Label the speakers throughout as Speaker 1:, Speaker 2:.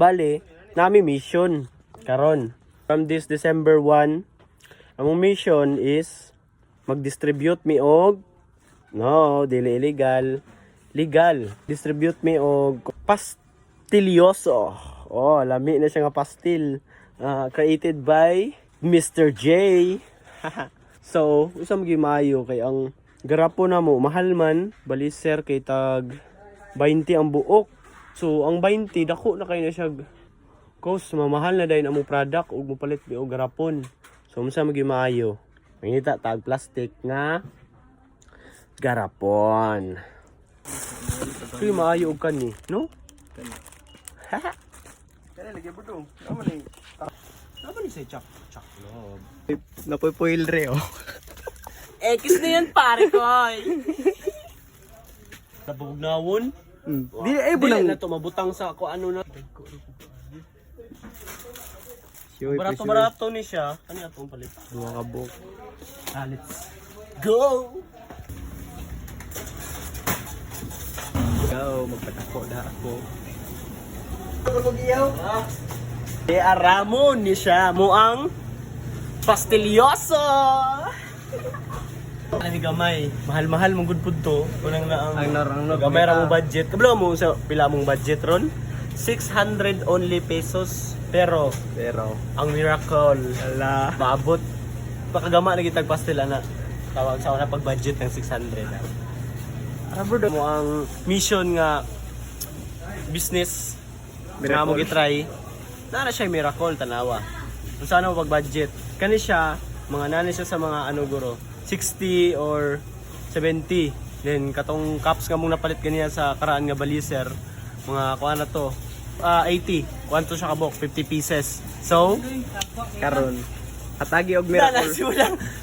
Speaker 1: Bale, nami mission karon. From this December 1, among mission is mag-distribute mi og dili illegal, legal. Distribute mi og pastilyoso. Oh, lami na siya nga pastil. Created by Mr. J. So, usam gi maayo kay ang garapo na mo mahal man, baliser kay tag 20 ang buok. So, ang 20 dako na kay na siya cost mamahal na dahil among product ug mopalit mi og garapon. So, unsa magi maayo? Mangita tag plastic nga garapon. Kaya maayo og kani, no? Haha. Kaya lagi budong. Naman ni sa chak love.
Speaker 2: Napoy-poil re, oh.
Speaker 3: X na yan, pare ko.
Speaker 1: Nabugnawon.
Speaker 2: Di,
Speaker 1: Dili na to mabutang sa ako ano na. Barato ni siya. Ano atong palit?
Speaker 2: Duwa ka buok.
Speaker 1: Let's go.
Speaker 2: Go, magpatako na ako.
Speaker 1: Aramon ni siya mo ang pastilyoso. Ani gamay, mahal-mahal mong good food to. Unang na ang gamay ra mo budget. Kabalo mo sa pila mong budget ron? 600 only pesos. Pero ang miracle,
Speaker 2: Ala.
Speaker 1: maabot pakagama na gitag pastil ana. Tawag sa una pag budget ng 600. Bro, mo ang mission nga business na mo gitry. Na siya miracle tanawa. Kung saan mo pag budget. Kani siya mga nani siya sa mga ano guro 60 or 70. Then katong cups nga mong napalit ganiya sa karaan nga baliser mga kuha na to 80. Kwanto siya kabok 50 pieces. So
Speaker 2: Karon. Hatagi og miracle.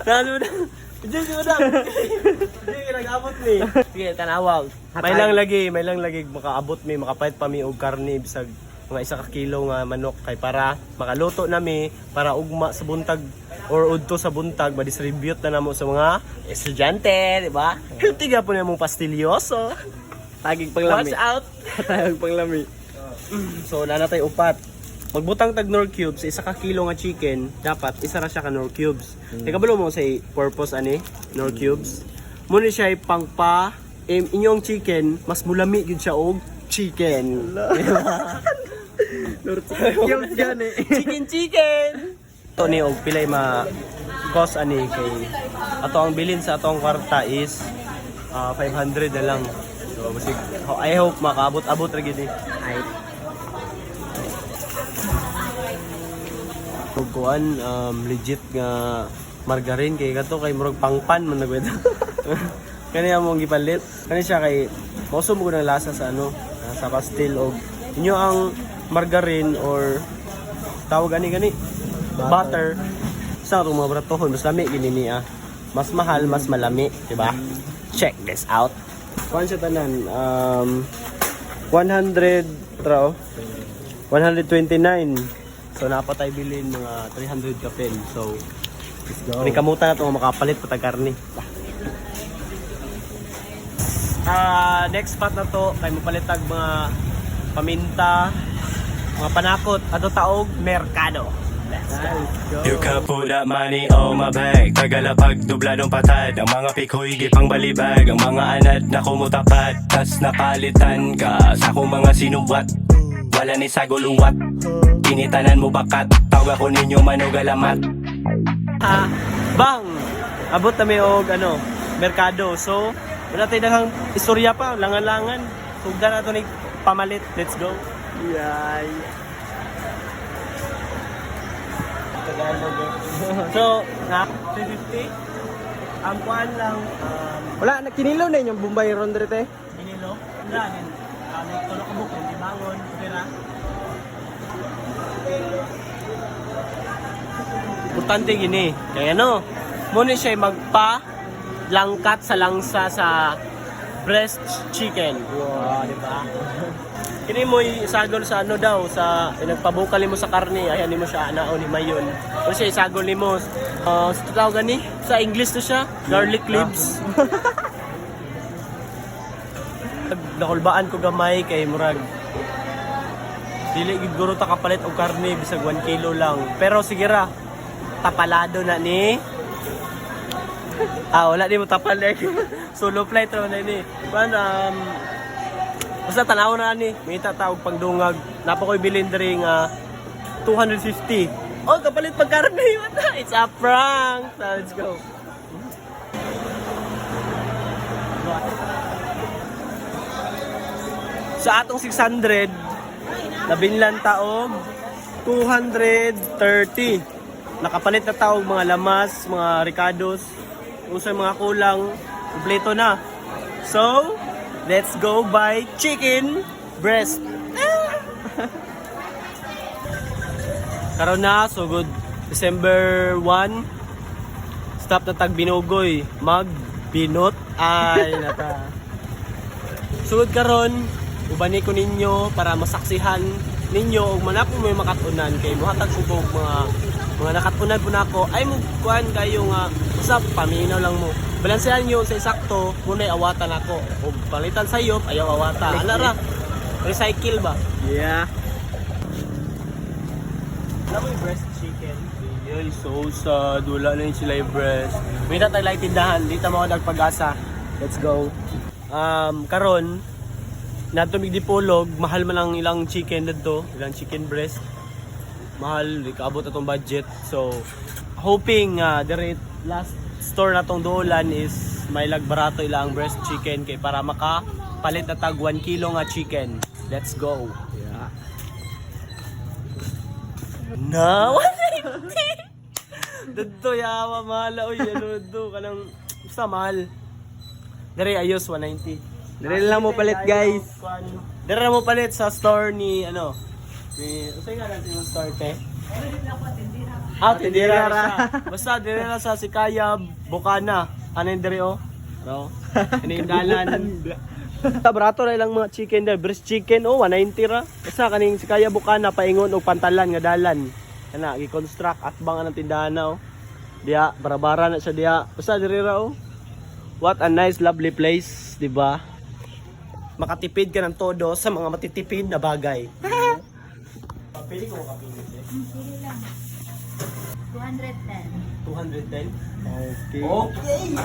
Speaker 1: Nanudang. Hindi nag-abot mi. Sige, tanawa. May lang lagi makaabot mi, makapait pa mi og karne bisag mga 1 kilo nga manok kay para makaluto nami para ugma sa buntag or udto sa buntag ma-distribute na namo sa mga estudyante, di ba? Healthy ga po namong pastilyoso.
Speaker 2: Tagig panglami.
Speaker 1: Watch out.
Speaker 2: Tagig panglami.
Speaker 1: So nanatay upat. Magbutang tag Knorr cubes, 1 kilo nga chicken, dapat isa ra siya ka Knorr cubes. Kabalo mo sa purpose ani, Knorr cubes. Muna siya pangpa inyong chicken, mas mulami gyud siya og chicken.
Speaker 2: Knorr cubes yan eh.
Speaker 1: Chicken. To ni og pilay cost ani kay ato ang bilin sa atong kwarta is 500 na lang. So basig I hope makaabot-abot ra gyud ni.
Speaker 2: Ay.
Speaker 1: Kuan legit nga margarine kay kato kay murag pangpan man nagweda. Kani among gipalit. Kani siya kay mausom ko ng lasa sa sa pastil og inyo ang margarine or tawag gani butter. Sa atong mga bratohon mas lami gini niya. Mas mahal, mas malami, di ba? Check this out. Kuan siya tanan 100 raw 129. So napatay bilin mga 300 kapin. So let's go. Ni kamutan nato makapalit patag karne. Next spot na to kay mapalitag mga paminta, mga panakot ato taog merkado. Let's go.
Speaker 4: You can put that money on my bag. Tagalapag dubladong patad. Ang mga pikoy gipang balibag. Ang mga anad na kumutapat. Tas napalitan ka sa akong mga sinuwat. Wala ni saguluwat. Kinitanan mo bakat. Tawag ako ninyo manugalamat.
Speaker 1: Bang! Abot kami og merkado. So, wala tayo daghang istorya pa, langan-langan. Sugdan nato ni pamalit. Let's go.
Speaker 2: Yay.
Speaker 1: So, 350. Ang kuan lang
Speaker 2: Wala, nakinilaw na yung Bombay Rondrete.
Speaker 1: binilo. Wala din. Tulo ka bukong ibangon, pera. Importante gini. Kaya muna siya magpa-langkat sa langsa sa breast chicken. Wow, di ba? Kini mo isagol sa daw, sa nagpabukal mo sa karne, ayan mo siya naon ni mayon. O siya isagol nimo sa tawag gani sa English to siya, garlic cloves. Nakulbaan ko gamay kay murag Dili gid guro ta kapalit og karne bisag 1 kilo lang. Pero sige ra. Tapalado na ni. Wala di mo tapalig. Solo flight ra na ni. Basta tanaw na ni. Mangita ta og pangdungag. Napa koy bilin diri nga 250. Oh, kapalit pag karne. It's a prank. So, let's go. Sa atong 600, nabinlan taog 230. Nakapalit na taog mga lamas, mga ricados, usay mga kulang, kompleto na. So, let's go buy chicken breast. Karon na, so good. December 1, stop na tag binugoy, magbinot ay nata. Sugod karon, ubani ko ninyo para masaksihan ninyo og manako may makatunan kay muhatag subog mga nakatunan po nako ay mo kuan kayo nga usap paminaw lang mo. Balansehan niyo sa sakto kunay awatan ako og palitan sayop ayaw awata. Ana ra. Recycle ba?
Speaker 2: Yeah.
Speaker 1: Alam mo yung breast chicken? Ay, so sad. Wala na yung sila yung breast. May natay lang tindahan. Dito mo ako nagpag-asa. Let's go. Karon, nato migdipolog, mahal man ang ilang chicken dito, ilang chicken breast. Mahal, ikaabot atong budget. So, hoping the last store na tong dolan is may lagbarato ilang breast chicken kay para makapalit na tag 1 kilo nga chicken. Let's go.
Speaker 2: Yeah.
Speaker 1: Na, 190! Dito yawa, mahal. Uy, ano dito? Kanang, basta mahal. Dari, ayos, 190.
Speaker 2: Dire lang mo palit, guys.
Speaker 1: Dire lang mo palit sa store ni, usay nga natin yung store, te? Tindira ra. Basta, dire lang sa Sikaya, Bukana. Ano yung dire, oh? No? Ano yung dalan? Barato na ilang mga chicken there. Breast chicken, 190 ra. Basta, kaning Sikaya, Bukana, paingon o pantalan nga dalan. Kana, i-construct at bang anong tindahan na, oh. Diya, barabara na siya diya. Basta, dire ra, oh. What a nice, lovely place, di ba? Makatipid ka ng todo sa mga matitipid na bagay. Pili ko makapili.
Speaker 5: Sige lang. 210.
Speaker 1: 210?
Speaker 2: Okay.
Speaker 1: Okay!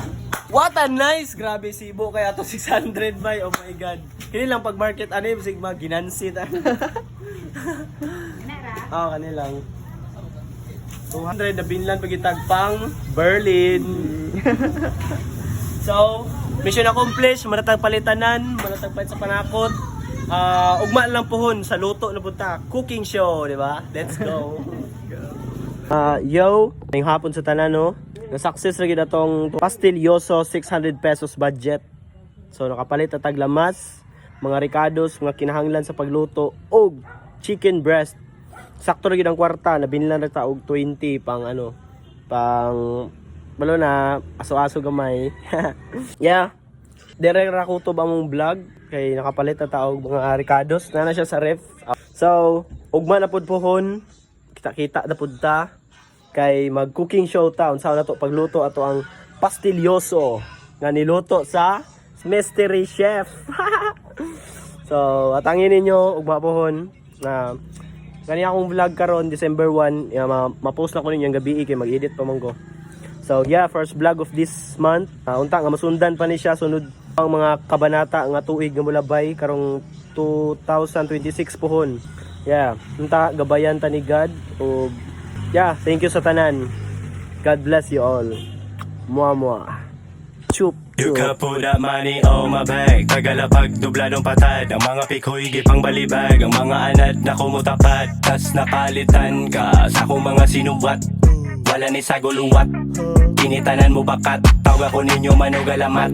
Speaker 1: What a nice! Grabe, Sibo. Kaya to 600 bay. Oh my God. Kini lang pag market ano sigma ginansit.
Speaker 5: Kanara?
Speaker 1: Kanilang. 200 na binlan pagitag pang Berlin. So, mission accomplished, maratag palitanan, maratag palit sa panakot. Ugma lang pohon sa luto na punta. Cooking show, di ba? Let's go. Yo, ngayong hapon sa tanan, no? Na-success rin itong pastilyoso 600 pesos budget. So, nakapalit na taglamas, mga ricados, mga kinahanglan sa pagluto, og chicken breast. Sakto rin ang kwarta, nabinlan na taog 20 pang balo na aso-aso gamay. Yeah. Dire ra ko to ba mong vlog kay nakapalit na taog mga ricados na siya sa ref. So, ugma na pud pohon. Kita-kita na pud ta kay mag-cooking show ta unsa na to pagluto ato ang pastilyoso nga niluto sa mystery chef. So, atangin ninyo ugma pohon na kani akong vlog karon December 1, ma-post na ko ninyo gabi kay mag-edit pa man ko. So yeah, first vlog of this month. Unta nga masundan pa ni siya sunod ang mga kabanata nga tuig nga mulabay karong 2026 pohon. Yeah, unta gabayan ta ni God. O yeah, thank you sa tanan. God bless you all. Mua. Chup.
Speaker 4: You can put that money on my bag. Tagalapag dubladong patad. Ang mga pikoy gipang balibag. Ang mga anad na kumutapat. Tas napalitan ka sa akong mga sinuwat. Wala ni saguluwat. Kinitanan mo bakat. Tawag ko ninyo manugalamat.